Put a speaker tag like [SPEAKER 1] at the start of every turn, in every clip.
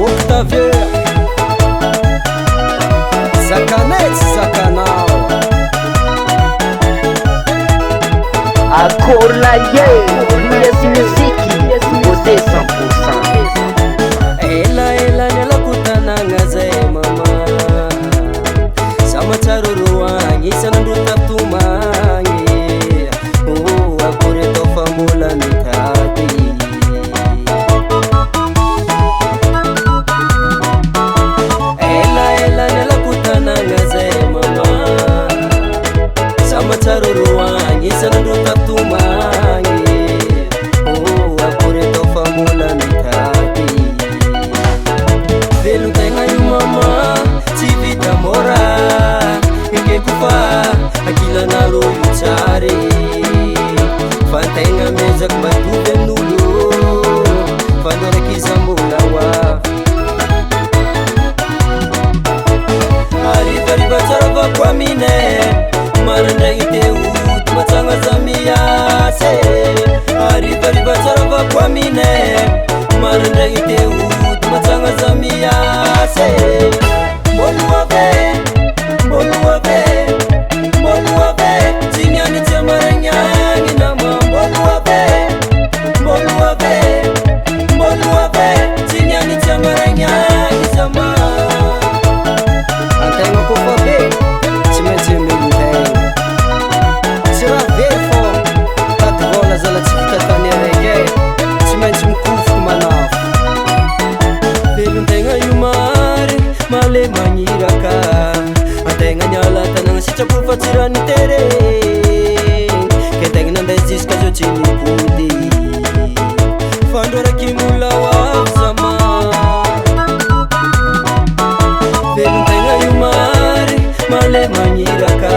[SPEAKER 1] OCTAVIER Zakanets Zakanao
[SPEAKER 2] Accord la yes musique beauté 100%.
[SPEAKER 1] Ela nela kutananga zay mama sama charuruwangi sanandu taptumangi akure tofamula mitati Ela nela kutananga zay mama sama charuruwangi sanandu taptumangi akure tofamula mitati Velo tenga yu mama Tivita mora Inge kufa Akila naro yu chare Fantenga mezak batu benulu Fandore kizambula wa Arriva riva charava kwa mine Maranda iteu Tumatanga zamiyase Arriva riva charava kwa mine Maranda iteu Tumatanga zamiyase Moluave Zinyani tamaranyangi nama Moluave Zinyani tamaranyangi sama Antenga kufabe Chimechime mtenga Sira verfo Tadvola zala tiftatani rege Chimechim kufu manafu Veluntenga yumare Male manyiraka Antenga nyala tanang si chapufa tirani tere Keteng nanda ziska jo chini pudi Fandora kimula wafzama Veluntenga yumare Male manyiraka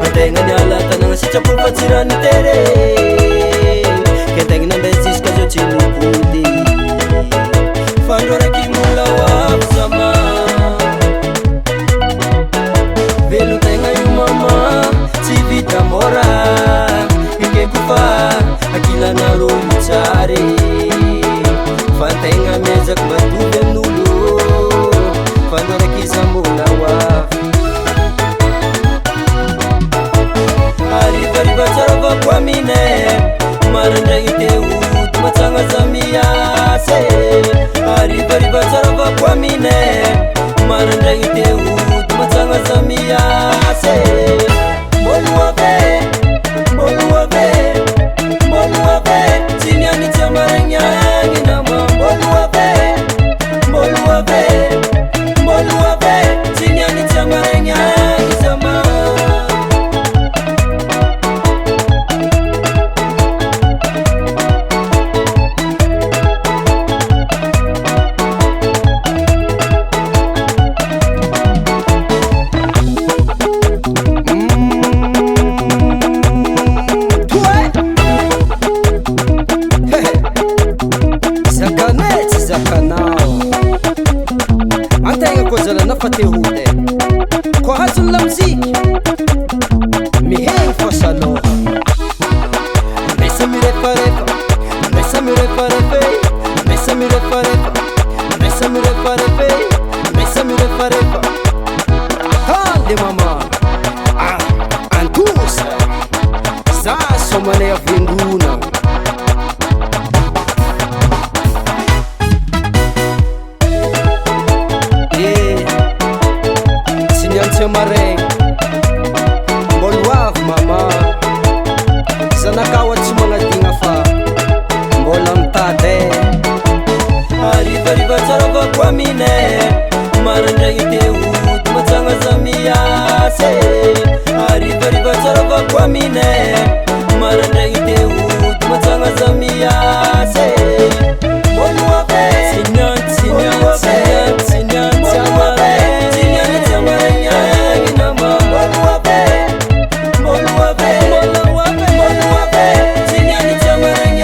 [SPEAKER 1] Antenga nyala tanang si chapufa tirani tere Keteng nanda ziska jo chini pudi Fandora kimula wafzama Velo tenga yu mama Tivita mora Inge kufa Akila naro yu chare Fantenga mezak batu benulu Fandora kizambula wa Arriva riva charava kwa mine Maranda iteu Tumatanga zamiyase Arriva riva charava kwa mine Maranda iteu Tumatanga zamiyase Moluave Zinyani tamaranyangi nama Moluave Zinyani tamaranyangi sama TEHODY Kwa hazul la mziki Miheng fasalo Mesa mi refa Mesa mi refa Mesa mi refa Mesa mi refa Mesa mi refa Hande mama Antus Sa somane ya vinguna Mareng Mbolwaf mama Zanakawat sa mga tingafa Mbolam tade Arriva charava kwa mine Maranda iteu Tumatanga zamiyase Arriva charava kwa mine Maranda iteu Tumatanga zamiyase Moluave Sinyan Zinyani tamaranyangi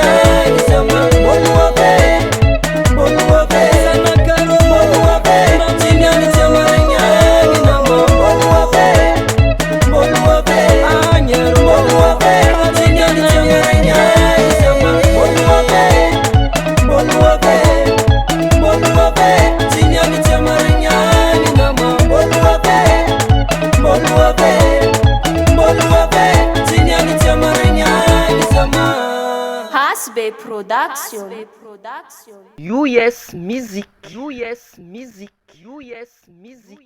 [SPEAKER 3] ASB Production.
[SPEAKER 4] US Music. US Music. US Music.